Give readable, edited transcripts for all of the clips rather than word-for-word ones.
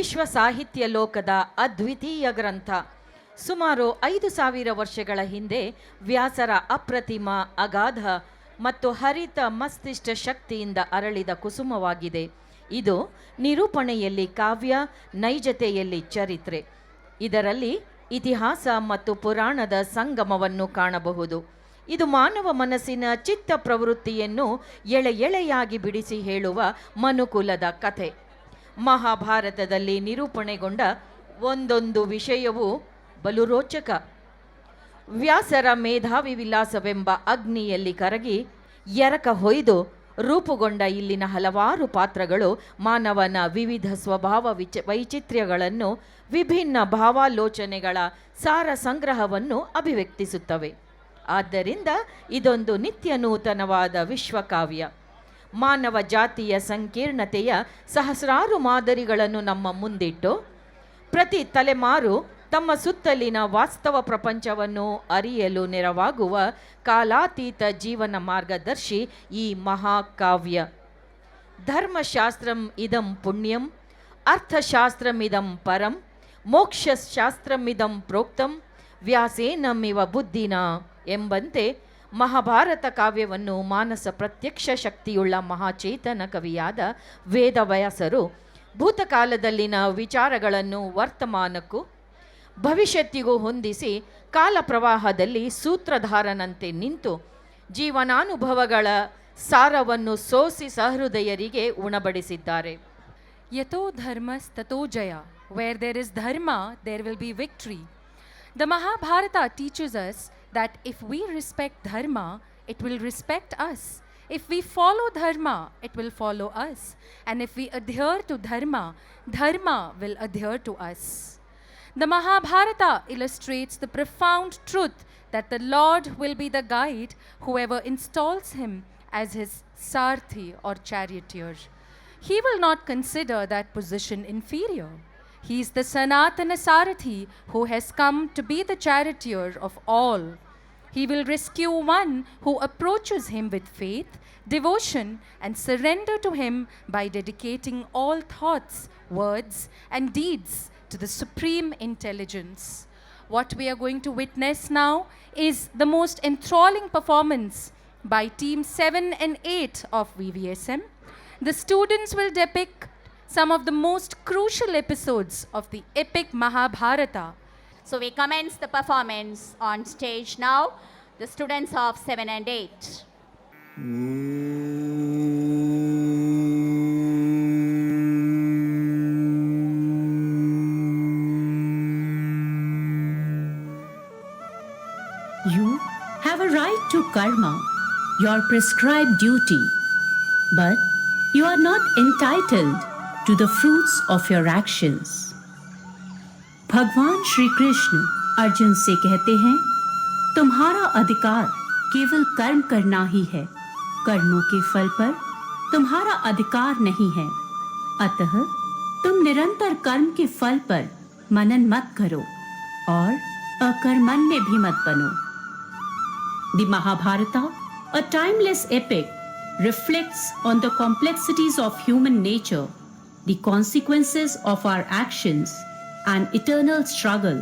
ವಿಶ್ವ ಸಾಹಿತ್ಯ ಲೋಕದ ಅದ್ವಿತೀಯ ಗ್ರಂಥ. ಸುಮಾರು 5,000 ವರ್ಷಗಳ ಹಿಂದೆ ವ್ಯಾಸರ ಅಪ್ರತಿಮ, ಅಗಾಧ ಮತ್ತು ಹರಿತ ಮಸ್ತಿಷ್ಕ ಶಕ್ತಿಯಿಂದ ಅರಳಿದ ಕುಸುಮವಾಗಿದೆ. ಇದು ನಿರೂಪಣೆಯಲ್ಲಿ ಕಾವ್ಯ, ನೈಜತೆಯಲ್ಲಿ ಚರಿತ್ರೆ. ಇದರಲ್ಲಿ ಇತಿಹಾಸ ಮತ್ತು ಪುರಾಣದ ಸಂಗಮವನ್ನು ಕಾಣಬಹುದು. ಇದು ಮಾನವ ಮನಸ್ಸಿನ ಚಿತ್ತ ಪ್ರವೃತ್ತಿಯನ್ನು ಎಳೆಯಾಗಿ ಬಿಡಿಸಿ ಹೇಳುವ ಮನುಕುಲದ ಕಥೆ. ಮಹಾಭಾರತದಲ್ಲಿ ನಿರೂಪಣೆಗೊಂಡ ಒಂದೊಂದು ವಿಷಯವೂ ಬಲು ರೋಚಕ. ವ್ಯಾಸರ ಮೇಧಾವಿ ವಿಲಾಸವೆಂಬ ಅಗ್ನಿಯಲ್ಲಿ ಕರಗಿ ಎರಕ ಹೊಯ್ದು ರೂಪುಗೊಂಡ ಇಲ್ಲಿನ ಹಲವಾರು ಪಾತ್ರಗಳು ಮಾನವನ ವಿವಿಧ ಸ್ವಭಾವ ವೈಚಿತ್ರ್ಯಗಳನ್ನು, ವಿಭಿನ್ನ ಭಾವಾಲೋಚನೆಗಳ ಸಾರ ಸಂಗ್ರಹವನ್ನು ಅಭಿವ್ಯಕ್ತಿಸುತ್ತವೆ. ಆದ್ದರಿಂದ ಇದೊಂದು ನಿತ್ಯ ನೂತನವಾದ ವಿಶ್ವಕಾವ್ಯ. ಮಾನವ ಜಾತಿಯ ಸಂಕೀರ್ಣತೆಯ ಸಹಸ್ರಾರು ಮಾದರಿಗಳನ್ನು ನಮ್ಮ ಮುಂದಿಟ್ಟು ಪ್ರತಿ ತಲೆಮಾರು ತಮ್ಮ ಸುತ್ತಲಿನ ವಾಸ್ತವ ಪ್ರಪಂಚವನ್ನು ಅರಿಯಲು ನೆರವಾಗುವ ಕಾಲಾತೀತ ಜೀವನ ಮಾರ್ಗದರ್ಶಿ ಈ ಮಹಾಕಾವ್ಯ. ಧರ್ಮಶಾಸ್ತ್ರಂ ಇದಂ ಪುಣ್ಯಂ, ಅರ್ಥಶಾಸ್ತ್ರಮಿದಂ ಪರಂ, ಮೋಕ್ಷಶಾಸ್ತ್ರಮಿದಂ ಪ್ರೋಕ್ತಂ, ವ್ಯಾಸೇನಮಿವ ಬುದ್ಧಿನ ಎಂಬಂತೆ ಮಹಾಭಾರತ ಕಾವ್ಯವನ್ನು ಮಾನಸ ಪ್ರತ್ಯಕ್ಷ ಶಕ್ತಿಯುಳ್ಳ ಮಹಾಚೇತನ ಕವಿಯಾದ ವೇದವ್ಯಾಸರು ಭೂತಕಾಲದಲ್ಲಿನ ವಿಚಾರಗಳನ್ನು ವರ್ತಮಾನಕ್ಕೂ ಭವಿಷ್ಯತ್ತಿಗೂ ಹೊಂದಿಸಿ ಕಾಲ ಪ್ರವಾಹದಲ್ಲಿ ಸೂತ್ರಧಾರನಂತೆ ನಿಂತು ಜೀವನಾನುಭವಗಳ ಸಾರವನ್ನು ಸೋಸಿ ಸಹೃದಯರಿಗೆ ಉಣಬಡಿಸಿದ್ದಾರೆ. ಯಥೋ ಧರ್ಮಸ್ತಥೋ ಜಯ. Where there is dharma, there will be victory. The Mahabharata teaches us that if we respect dharma, it will respect us. If we follow dharma, it will follow us. And if we adhere to dharma, dharma will adhere to us. The Mahabharata illustrates the profound truth that the Lord will be the guide whoever installs him as his sarthi or charioteer. He will not consider that position inferior. He is the Sanatana Sarathi who has come to be the charioteer of all. He will rescue one who approaches him with faith, devotion, and surrender to him by dedicating all thoughts, words, and deeds to the supreme intelligence. What we are going to witness now is the most enthralling performance by Team 7 and 8 of VVSM. The students will depict some of the most crucial episodes of the epic Mahabharata. So we commence the performance on stage now, the students of 7 and 8. You have a right to karma, your prescribed duty, but you are not entitled to the fruits of your actions. भगवान श्री कृष्ण अर्जुन से कहते हैं, तुम्हारा अधिकार केवल कर्म करना ही है, कर्मों के फल पर तुम्हारा अधिकार नहीं है। अतः तुम निरंतर कर्म के फल पर मनन मत करो और अकर्मण्य भी मत बनो। The Mahabharata, a timeless epic, reflects on the complexities of human nature, the consequences of our actions, and eternal struggle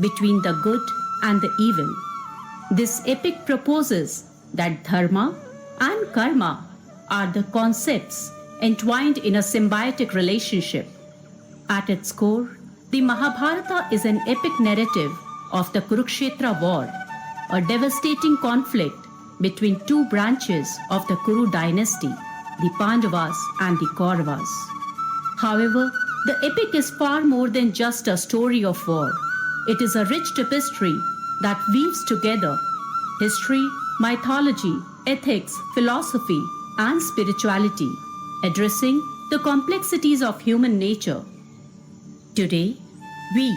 between the good and the evil. This epic proposes that dharma and karma are the concepts entwined in a symbiotic relationship. At its core, the Mahabharata is an epic narrative of the Kurukshetra war, a devastating conflict between two branches of the Kuru dynasty, the Pandavas and the Kauravas. However, the epic is far more than just a story of war. It is a rich tapestry that weaves together history, mythology, ethics, philosophy, and spirituality, addressing the complexities of human nature. Today, we,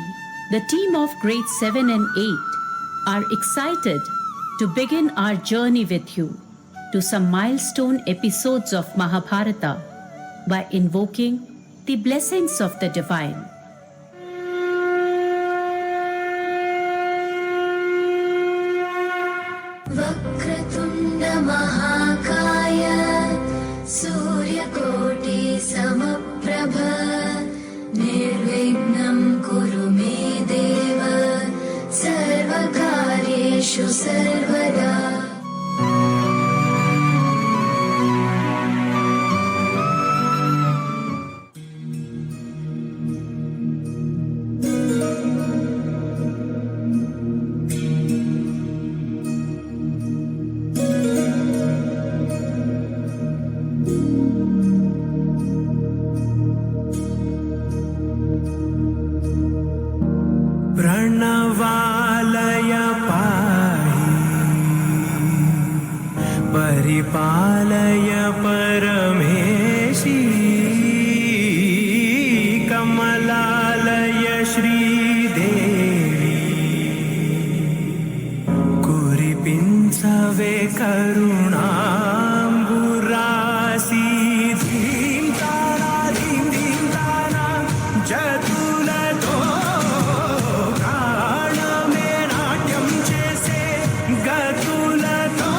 the team of grades 7 and 8, are excited to begin our journey with you to some milestone episodes of Mahabharata by invoking the blessings of the divine. वक्रतुण्ड महाकाय सूर्यकोटि समप्रभ निर्विघ्नं निर्विघ्नं कुरु मे देव सर्वकार्येषु सर्वदा। प्रणवालय पाहि परिपालय परमेशी कमलालय श्रीदेवी कुरिपिंचवे करुणाम्बुरासी धीं तारा जतुलतो प्राणमे नाट्यं చేసే గతులతో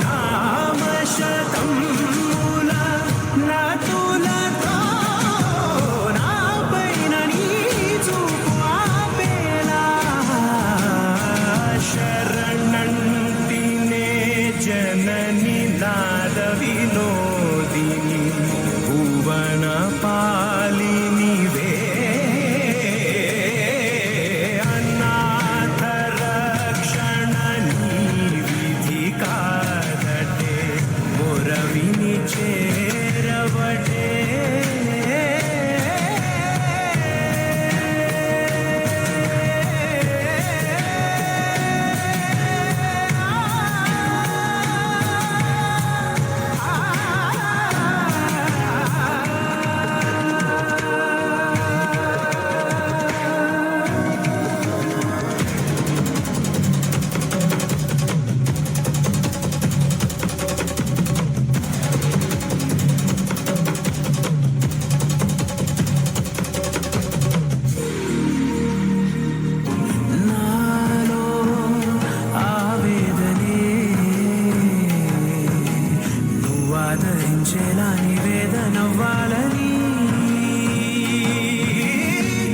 నామశతం మూల నతులతో నాపైన నీ చూపు ఆపేలా శరణంటినే జనని నాద వినోదిని భువన పాలినివే అనాథ రక్షణ నీ విధి కాదటే మొరవిని చేరవటే నాలో ఆవేదనే నువ్వు ఆదరించేలా నివేదనవ్వాలని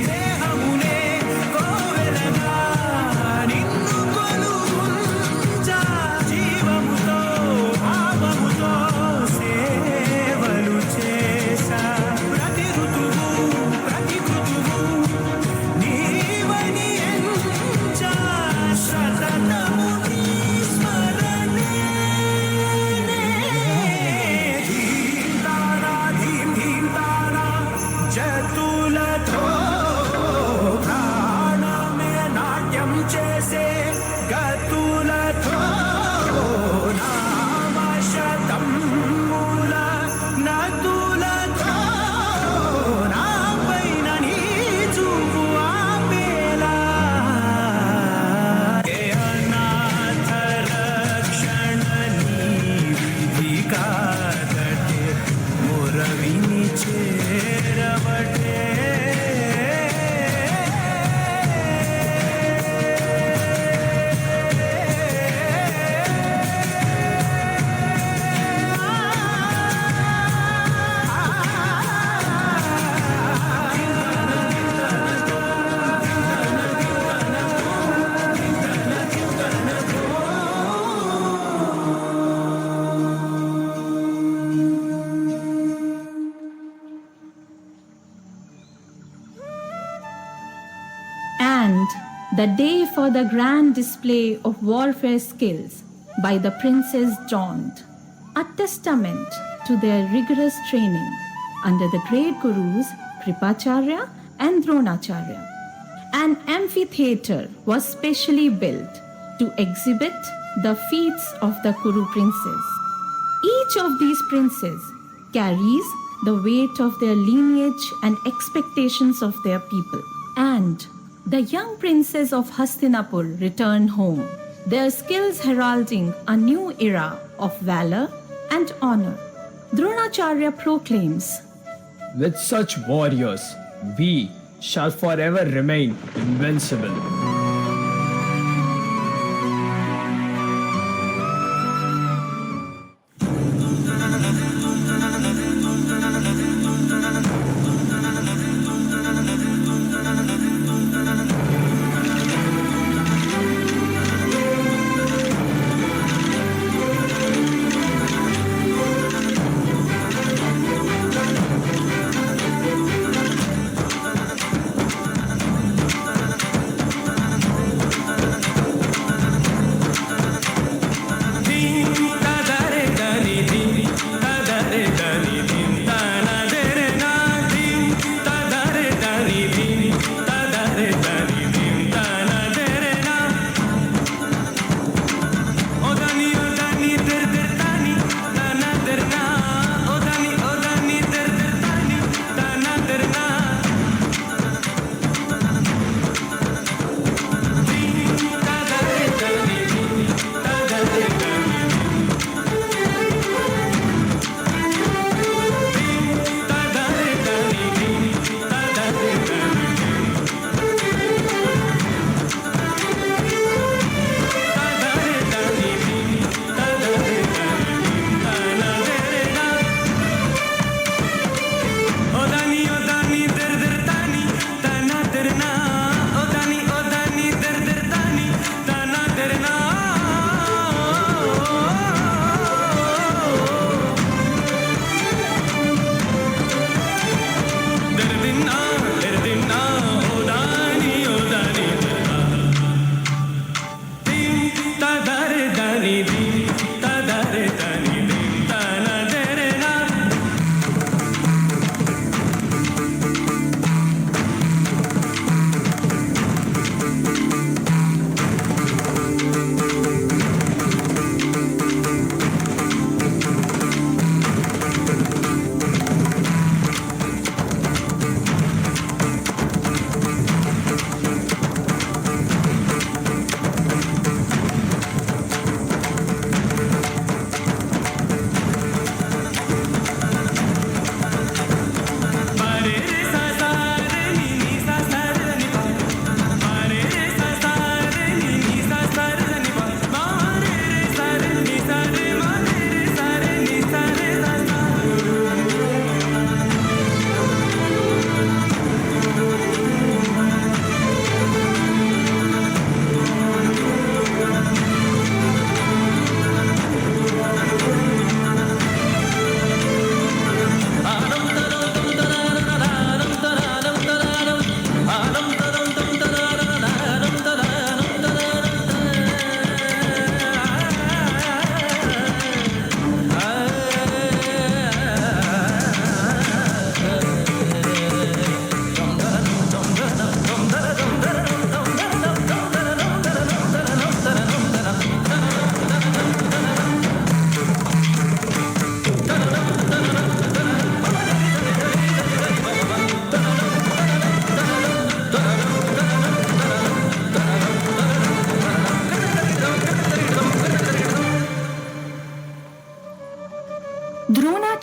దేహమునే కోవెలగా నిన్ను కొలువుంచా జీవముతో భావముతో సేవలు చేసా ప్రతి ఋతువు ప్రతి కృతువు నీవని ఎంచా సతతము నీ స్మరణే ధీం తారా జతులతో ప్రాణమే నాట్యం చేసే గతులతో నామశతం మూల నతులతో నాపైన నీ చూపు ఆపేలా ఏ అనాథ రక్షణ నీ విధి కాదటే మొరవిని చేరవటే And the day for the grand display of warfare skills by the princes dawned, a testament to their rigorous training under the great gurus Kripacharya and Dronacharya. An amphitheater was specially built to exhibit the feats of the Kuru princes. Each of these princes carries the weight of their lineage and expectations of their people. And the young princes of Hastinapur returned home, their skills heralding a new era of valor and honor. Dronacharya proclaims, "With such warriors, we shall forever remain invincible."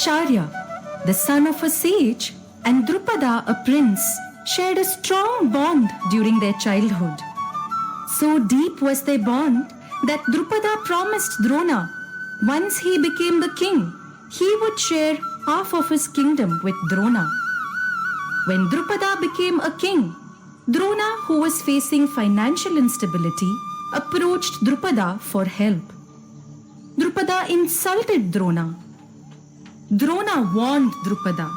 Acharya, the son of a sage, and Drupada, a prince, shared a strong bond during their childhood. So deep was their bond that Drupada promised Drona, once he became the king, he would share half of his kingdom with Drona. When Drupada became a king, Drona, who was facing financial instability, approached Drupada for help. Drupada insulted Drona. Drona warned Drupada.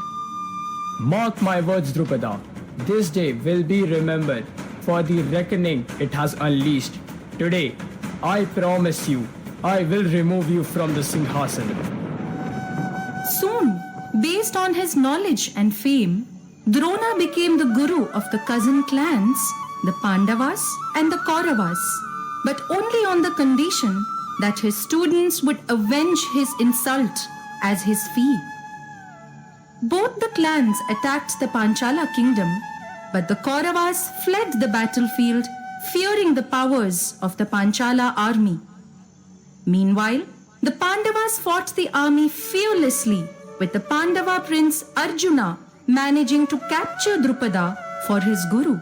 Mark my words, Drupada. This day will be remembered for the reckoning it has unleashed. Today, I promise you, I will remove you from the Singhasan. Soon, based on his knowledge and fame, Drona became the guru of the cousin clans, the Pandavas and the Kauravas, but only on the condition that his students would avenge his insult as his fee. Both the clans attacked the Panchala kingdom, but the Kauravas fled the battlefield, fearing the powers of the Panchala army. Meanwhile, the Pandavas fought the army fearlessly, with the Pandava prince Arjuna managing to capture Drupada for his guru.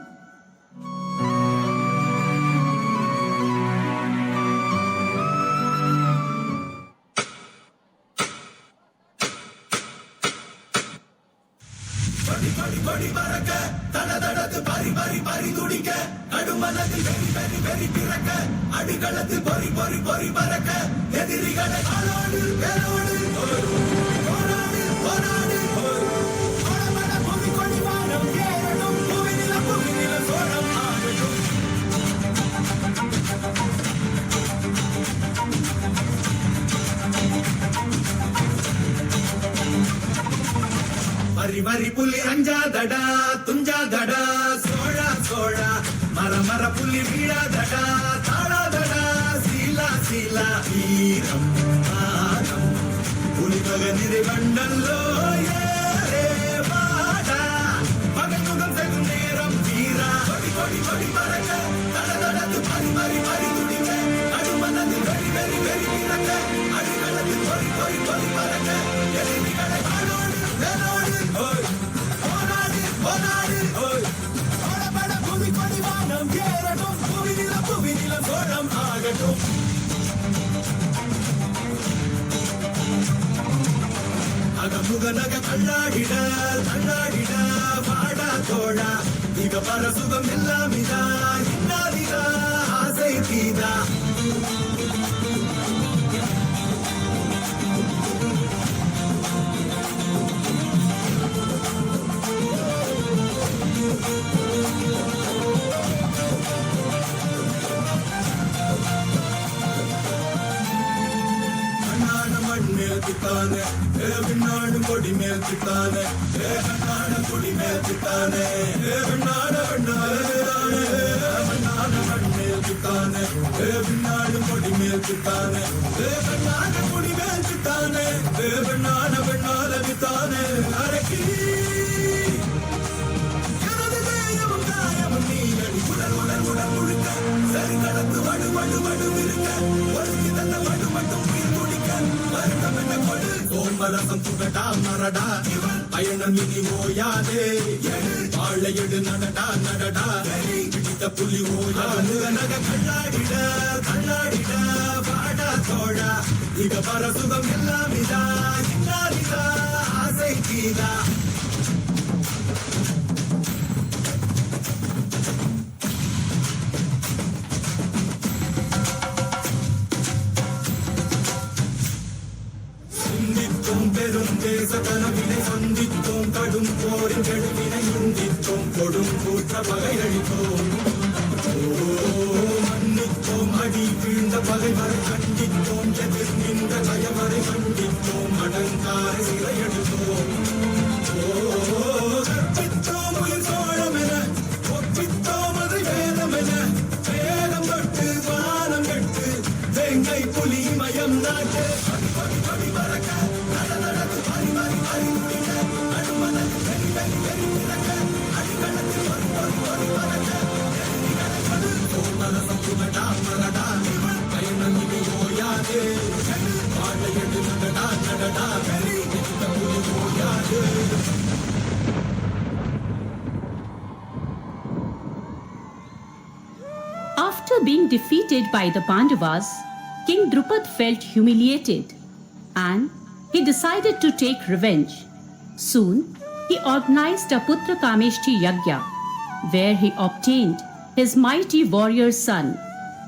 வரி வரி புலி அஞ்சாதடா துஞ்சாதடா சோழா சோழா மர மர புலி வீழாதடா தாழாதடா சீலா சீலா வீரம் மானம் புலி மகனிதை கண்டல்லோ ஏரே வாடா பகல் முகம் செகும் நேரம் வீரா கொடி கொடி கொடி பறக்க தட தடத்து பறி பறி பறி துடிக்க அடுமனது வெறி வெறி வெறி பிறக்க அடிகளத்து பொறி பொறி பொறி பறக்க எதிரிகளை ஆளோடு வேலோடு போராடு போராடு ஓடப்பட பூமி கொடி வானம் ஏறட்டும் புவி நில சோழம் ஆகட்டும் அகமுக நக கண்ணாடிட கண்ணாடிட வாடா தோழா இக பர சுகம் எல்லாமிதா இன்னாதிதா ஆசை தீதா தித்தானே விண்ணாடு கொடி மேல் தித்தானே கண்ணாட கொடி மேல் தித்தானே விண்ணாட வெண்ணாலே மண்ணாட மண் மேல் தித்தானே விண்ணாடு கொடி மேல் தித்தானே கண்ணாட கொடி மேல் தித்தானே வெண்ணாட வெண்ணால வித்தானே அரக்கி எனது தேயமும் தாயமும் நீலடி உடல் உடல் உடல் முழுக்க சரி கடந்து வடு வடு வடு இருக்க ஒழுங்கி தந்த வடு மட்டும் உயிர் துடிக்க வருத்தம் என்ன கொடு சோம்பரசம் சுகடா மரடா இவன் பயணம் இனி ஓயாதே வாழை எடு நடடா நடடா பிடித்த புலி ஓயாது நக கண்ணாடிட கண்ணாடிட வாடா தோழா இக பர சுகம் எல்லாம் இதா இன்னாரிதா ஆசை கீதா கனவினை சந்தித்தோம் கடும் போரின் கெடுவினை உந்தித்தோம் கொடும் கூற்ற பகையளித்தோம் மன்னித்தோம் அடி வீழ்ந்த பகைவரை கண்டித்தோம் எதிர் நின்ற ஜயவரை கண்டித்தோம் அடங்காரை சிறையெடுத்தோம் கற்பித்தோம் உயிர் சோழம் என ஒப்பித்தோம் அதை வேதம் என வேதம் தொட்டு வானம் கட்டு வெங்கை புலி மயம் நாட்டு படி படி பறக்க நடந்து பறி பறி பறி துடிக்க அடுமனது வெறி வெறி வெறி பிறக்க அடிகளத்தில் ஒரு ஒரு ஒரு பறக்க எதிரிகளை கொடு சோமரசம் சுகடா மரடா இவன் பயணம் இனி ஓயாதே வாழை எடு நடடா நடடா வெறி being defeated by the Pandavas, King Drupad felt humiliated and he decided to take revenge. Soon, he organized a Putra Kameshti Yagya, where he obtained his mighty warrior son,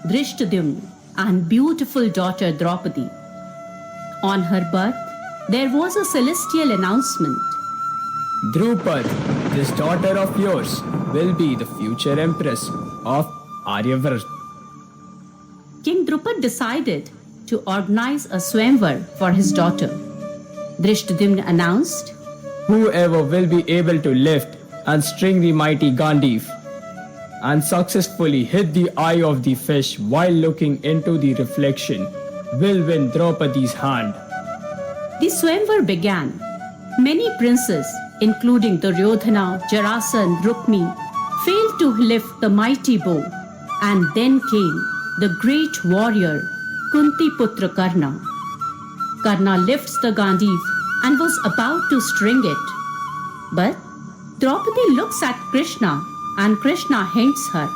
Drishtadumna, and beautiful daughter Draupadi. On her birth, there was a celestial announcement. Drupad, this daughter of yours will be the future empress of Aryavart. King Drupad decided to organize a swamvar for his daughter. Drishtadumna announced, Whoever will be able to lift and string the mighty Gandiv and successfully hit the eye of the fish while looking into the reflection will win Draupadi's hand. The swamvar began. Many princes, including Duryodhana, Jarasa and Rukmi, failed to lift the mighty bow, and then came the great warrior Kunti Putra Karna. Karna lifts the Gandiv and was about to string it. But Draupadi looks at Krishna and Krishna hints her.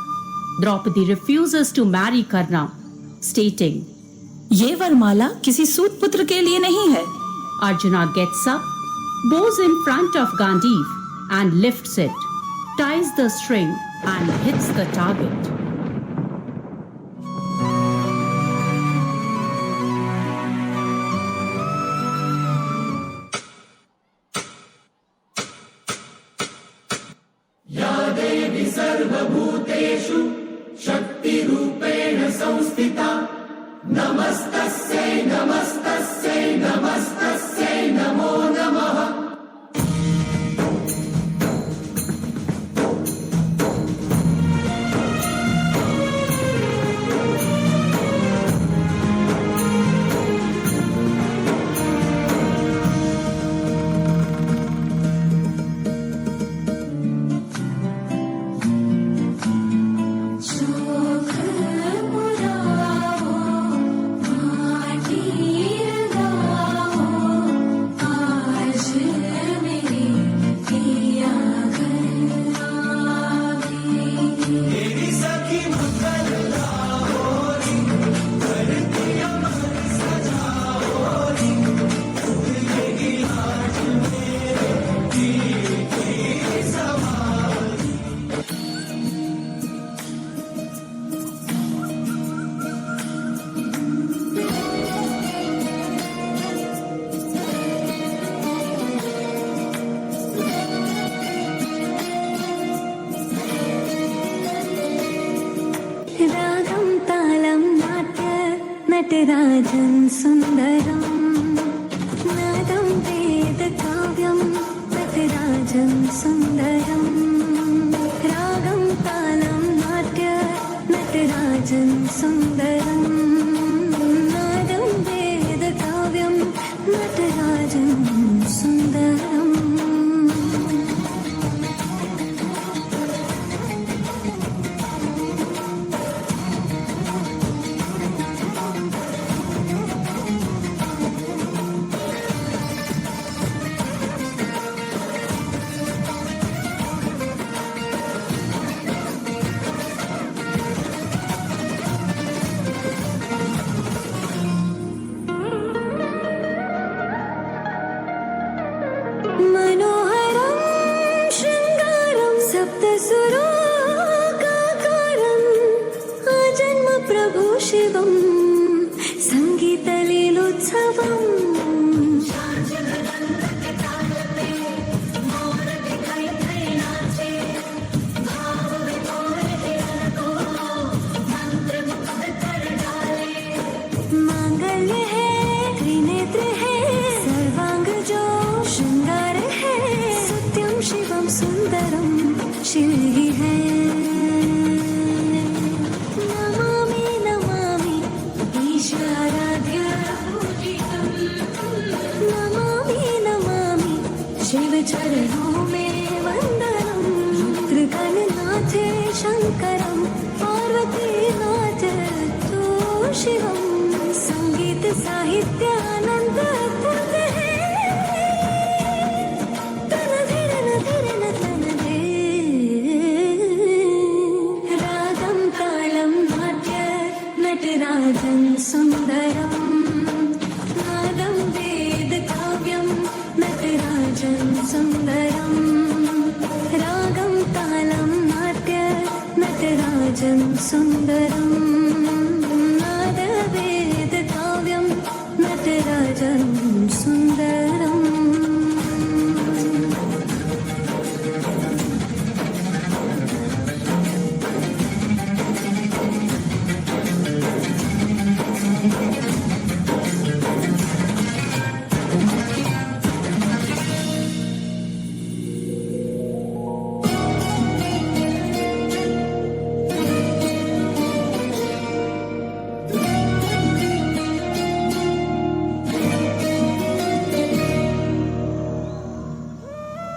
Draupadi refuses to marry Karna, stating, ये वरमाला किसी सूत पुत्र के लिए नहीं है. Arjuna gets up, bows in front of Gandiv and lifts it, ties the string and hits the target. नटराजं सुन्दरं नादं वेदकाव्यं नटराजं सुन्दरं रागं तालं नाट्य नटराजं सुन्दरं नादं वेदकाव्यं नटराजं सुन्दरम् मनोहरं शृङ्गारं सप्तसुराकाकारम् आजन्म प्रभु शिवं सङ्गीतलीलोत्सवम् मांगल्य है त्रिनेत्र है सर्वांग जो श्रृंगार है सत्यम शिवम सुंदरम शिव ही है नमामि नमामि ईशाराध्य नमामि नमामि शिव चरणों में वंदनम रुद्रगणनाथ शंकरम पार्वती नाथ तो शिवम संगीत साहित्य आनंद अद्भुत है तन धीरन धीरन तन धीर नटराजं सुन्दरं नादवेदकाव्यं नटराजं सुन्दरम्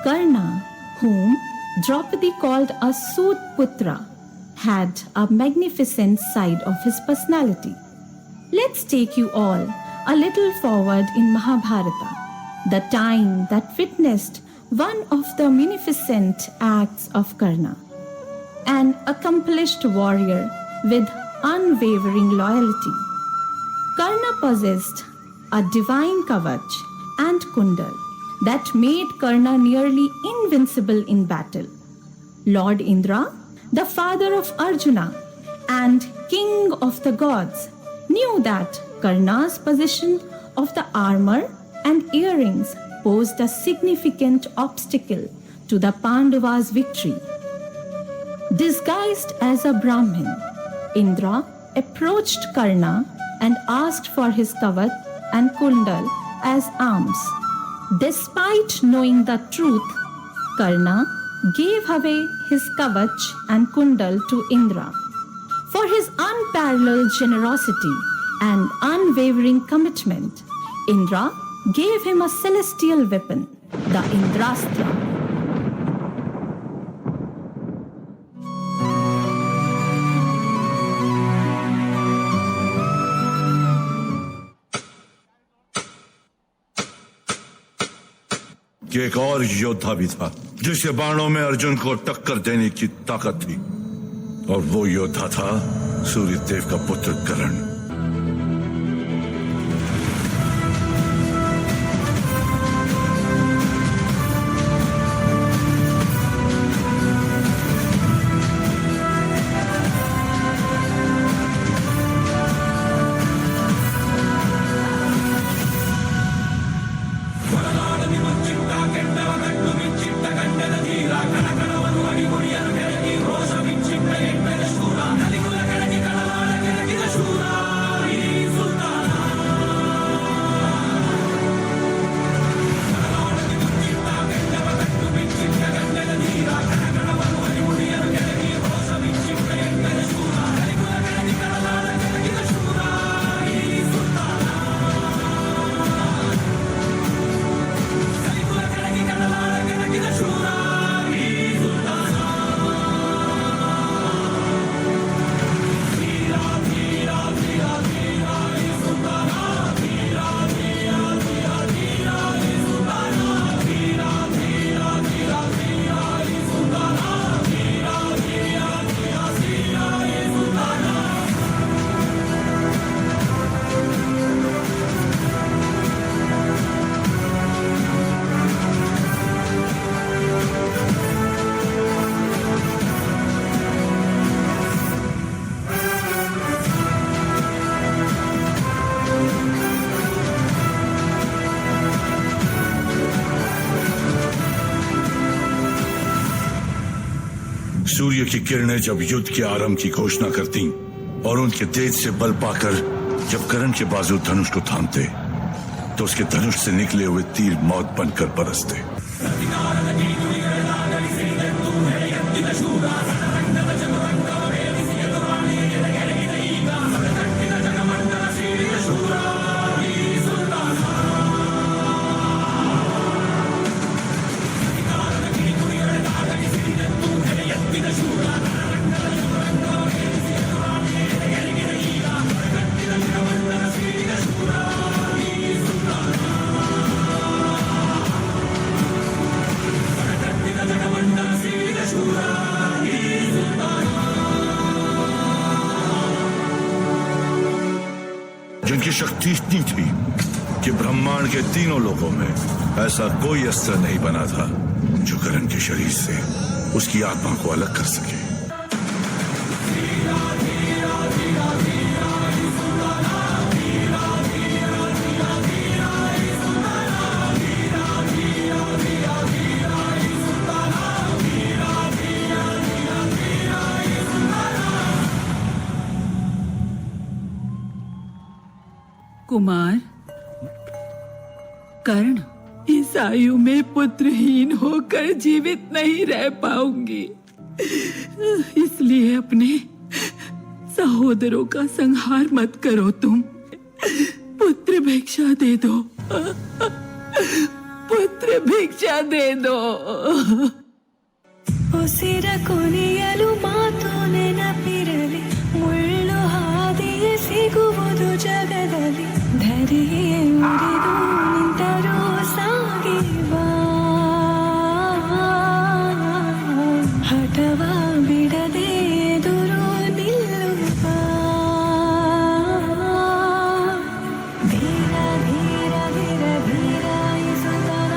Karna, whom Draupadi called a Sudputra, had a magnificent side of his personality. Let's take you all a little forward in Mahabharata, the time that witnessed one of the munificent acts of Karna. An accomplished warrior with unwavering loyalty. Karna possessed a divine kavach and kundal that made Karna nearly invincible in battle. Lord Indra, the father of Arjuna and king of the gods, knew that Karna's possession of the armor and earrings posed a significant obstacle to the Pandavas' victory. Disguised as a Brahmin, Indra approached Karna and asked for his kavach and kundal as arms. Despite knowing the truth, Karna gave away his kavach and kundal to Indra. For his unparalleled generosity and unwavering commitment, Indra gave him a celestial weapon, the Indrastra. कि एक और योद्धा भी था जिसके बाणों में अर्जुन को टक्कर देने की ताकत थी, और वो योद्धा था सूर्यदेव का पुत्र कर्ण। सूर्य की किरणें जब युद्ध के आरंभ की घोषणा करती और उनके तेज से बल पाकर जब कर्ण के बाजू धनुष को थामते, तो उसके धनुष से निकले हुए तीर मौत बनकर बरसते। जिनकी शक्ति इतनी थी कि ब्रह्मांड के तीनों लोकों में ऐसा कोई अस्त्र नहीं बना था जो कर्ण के शरीर से उसकी आत्मा को अलग कर सके। कुमार, कर्ण, इस आयु में पुत्रहीन होकर जीवित नहीं रह पाऊंगी, इसलिए अपने सहोदरों का संहार मत करो। तुम पुत्र भिक्षा दे दो, पुत्र भिक्षा दे दो। ಉಸಿರಕೊನೆಯಲು ಮಾತು ನೆನಪಿರಲಿ, ಮುಳ್ಳು ಹಾದಿಯೇ ಸಿಗುವುದು ಜಗದಲ್ಲಿ, ಧರೆಯೇ ಉರಿದು ನಿಂತರೂ ಸಾಗಿ ಬಾ, ಹಠವ ಬಿಡದೆ ಎದುರು ನಿಲ್ಲುವ, ಧೀರ ಧೀರ ಧೀರ ಧೀರ ಇಸುತ್ತನ,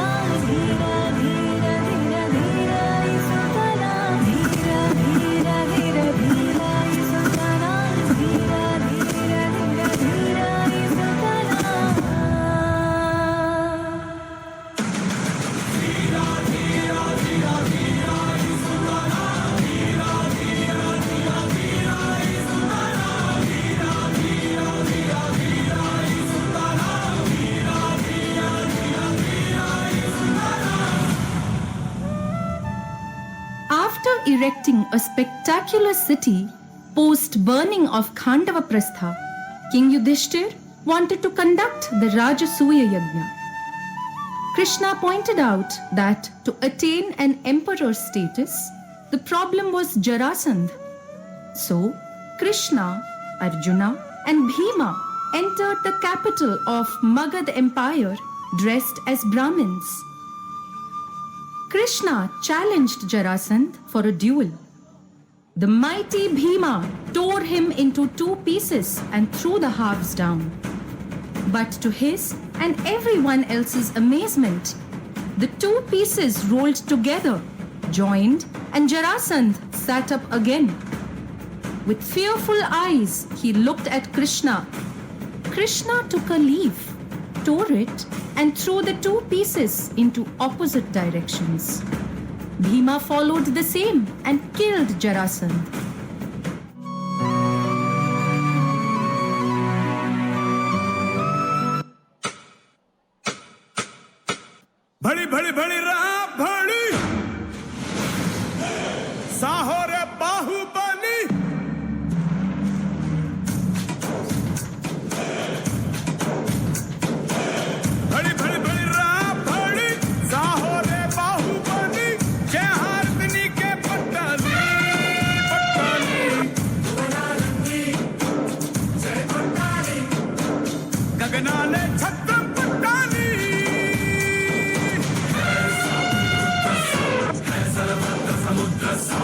ಧೀರ ಧೀರ ಧೀರ ಧೀರ ಇಸುತ್ತನ, ಧೀರ ಧೀರ ಧೀರ ಧೀರ ಇಸುತ್ತನ, ಧೀರ ಧೀರ ಧೀರ ಧೀರ ಇಸುತ್ತನ. After erecting a spectacular city post burning of Khandavaprastha, King Yudhishthir wanted to conduct the Rajasuya Yajna. Krishna pointed out that to attain an emperor's status, the problem was Jarasandh. So, Krishna, Arjuna, and Bhima entered the capital of Magad Empire dressed as Brahmins. Krishna challenged Jarasandh for a duel. The mighty Bhima tore him into 2 pieces and threw the halves down. But to his and everyone else's amazement, the 2 pieces rolled together, joined, and Jarasandh sat up again. With fearful eyes, he looked at Krishna. Krishna took a leaf, tore it, and threw the 2 pieces into opposite directions. Bhima followed the same and killed Jarasandh. भड़ी भड़ी भड़ी रहा भड़ी, साहो रे बाहुबली, भड़ी भड़ी भड़ी रहा भड़ी, साहो रे बाहुबली, जय हारदनी के पट्टाली, पट्टाली, जय पट्टाली, गगनाले छत्रम पट्टाली। समुद्र सा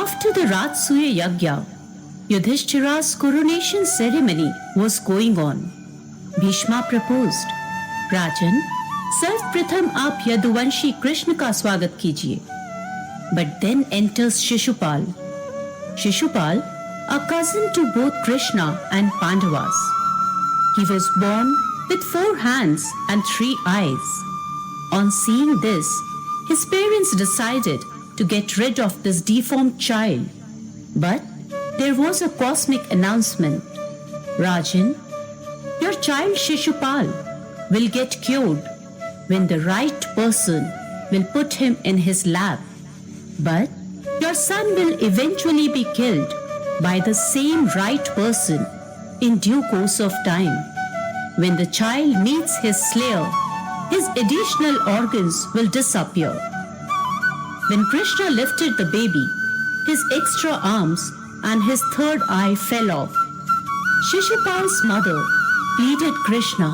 After the Rajsuya Yagya, Yudhishthira's coronation ceremony was going on. Bhishma proposed, Rajan, सर्वप्रथम आप यदुवंशी कृष्ण का स्वागत कीजिए. But then enters Shishupal. Shishupal, a cousin to both Krishna and Pandavas. He was born with 4 hands and 3 eyes. On seeing this, his parents decided to get rid of this deformed child. But there was a cosmic announcement. Rajan, your child Shishupal will get cured when the right person will put him in his lap. But your son will eventually be killed by the same right person in due course of time. When the child meets his slayer, his additional organs will disappear. When Krishna lifted the baby, his extra arms and his 3rd eye fell off. Shishupal's mother pleaded Krishna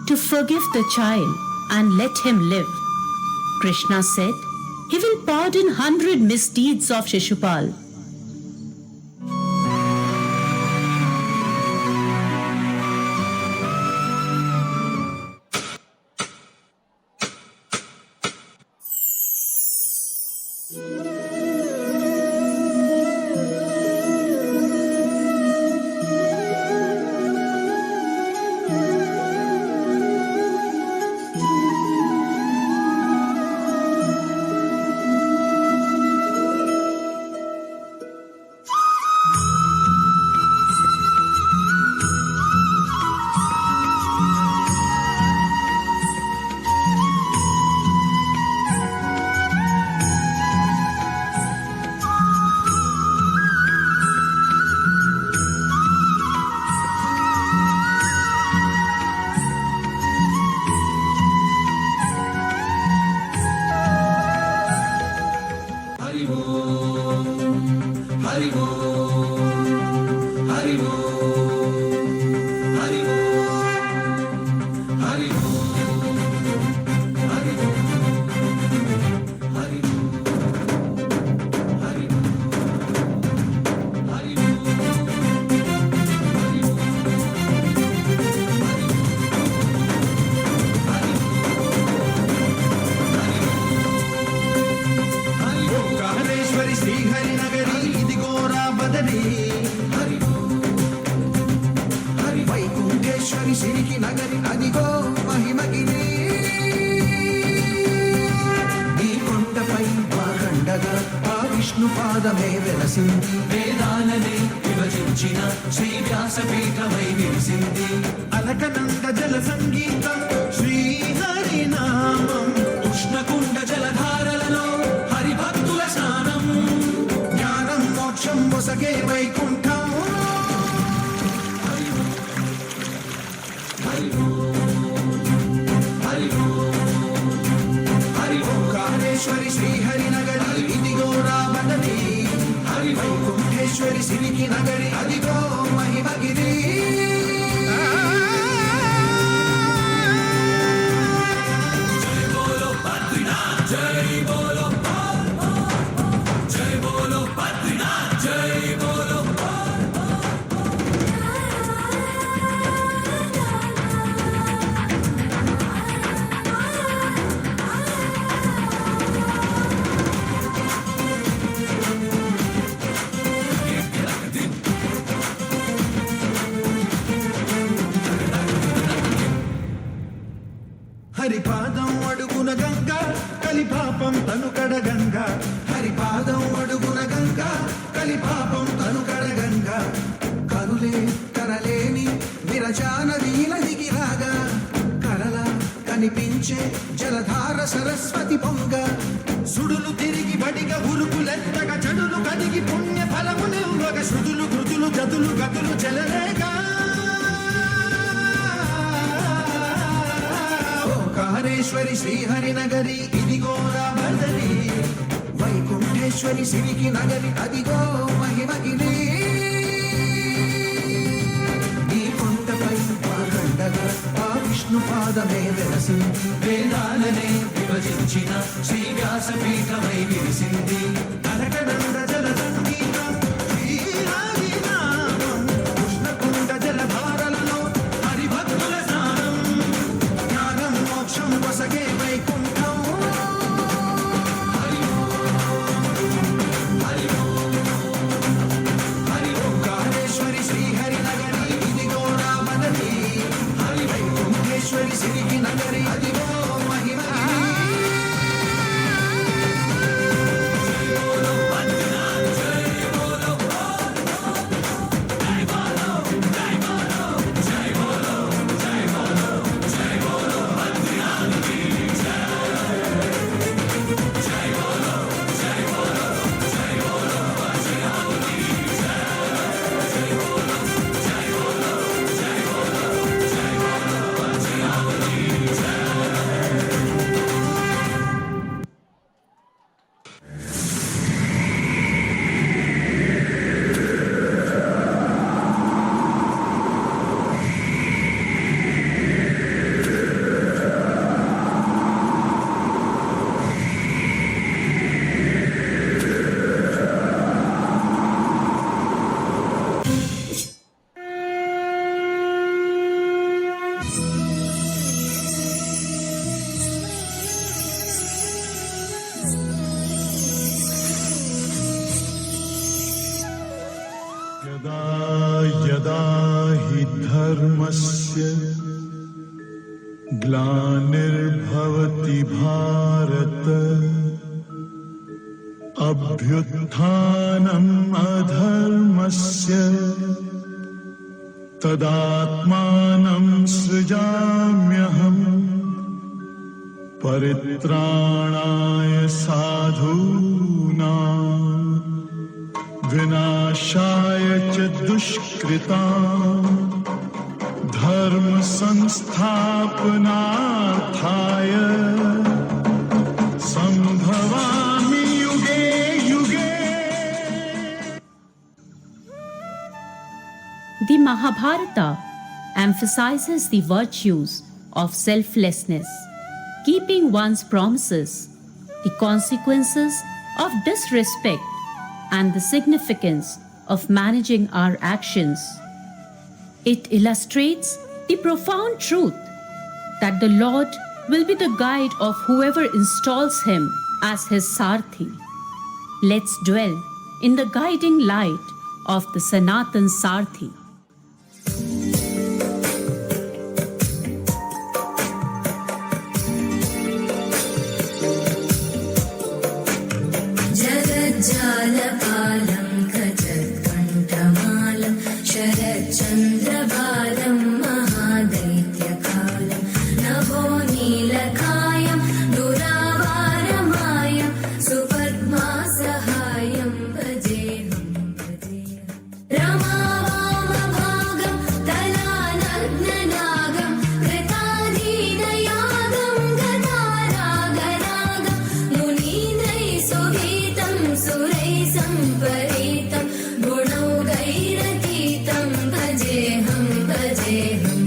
to forgive the child and let him live. Krishna said he will pardon 100 misdeeds of Shishupal. పాదమే వెలసింది వేదాలనే విభజించిన Shri వ్యాసపీఠమై విరిసింది అలకనంద జల సంగీతం శ్రీహరి నామం ఉష్ణకుండ జలధారలలో హరిభక్తుల స్నానం జ్ఞానం మోక్షం మొసగే వైకుంఠం హరికాళేశ్వరి శ్రీహరి నగరి ఇదిగో రామనది హరి వైకుంఠేశ్వరి సిరికి నగరి అదిగో మహిమగిరి జై బోలో బద్రీనాథ్ జై బోలో జై బోలో బద్రీనాథ్ జై బోలో హరిపాదం అడుగున గంగ కలిపాపం తను కడగంగ హరిపాదం అడుగున గంగ కలిపాపం తను కడగంగ కరులే కరలేని విరజానది నదికి రాగా కరల కనిపించే జలధార సరస్వతి పొంగ సుడులు తిరిగి బడిగా ఉరుకులెత్తగా చెడులు కడిగి పుణ్య ఫలము నిల్వగ శృతులు కృతులు గతులు గతులు చెలరేగా ఓంకారేశ్వరి శ్రీహరి నగరి ఇదిగో రామదరి వైకుంఠేశ్వరి సిరికి నగరి అదిగో మహిమగిరి ఈ కొండపై పాకండగా ఆ విష్ణు పాదమే వెలసింది వేదాలనే విభజించిన శ్రీ వ్యాసపీఠమై విరిసింది అరకనంద జలదంగి यदा यदा हि धर्मस्य ग्लानिर्भवति भारत अभ्युत्थानम् अधर्मस्य तदात्मानं सृजाम्यहम् परित्राणाय साधूनां विनाशाय च दुष्कृतां धर्म संस्थापनार्थाय संभवामि युगे युगे। The Mahabharata emphasizes the virtues of selflessness, keeping one's promises, the consequences of disrespect, and the significance of managing our actions. It illustrates the profound truth that the Lord will be the guide of whoever installs him as his Sarthi. Let's dwell in the guiding light of the Sanatan Sarthi. जगज्जालपालं खचत्कण्ठमालं शरच्चन्द्रबालं महादैत्यकालं नभो नीलकायं दुरावारमायं सुपद्मासहायं भजेऽहं रमावामभागं तलानग्ननागं कृताधीनयागं गतारागरागं मुनीन्द्रैः सुभीतं सुरैः सम्परीतं गुणौघैरतीतं भजेऽहं भजेऽहम्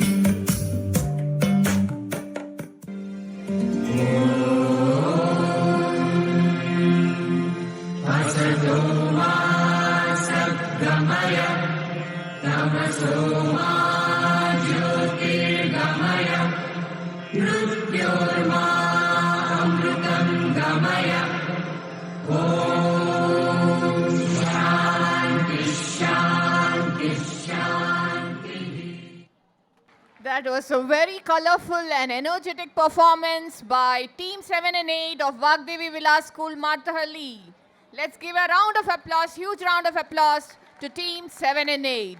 That was a very colorful and energetic performance by Team 7 and 8 of Vagdevi Vilas School, Marthahalli. Let's give a round of applause, huge round of applause to Team 7 and 8.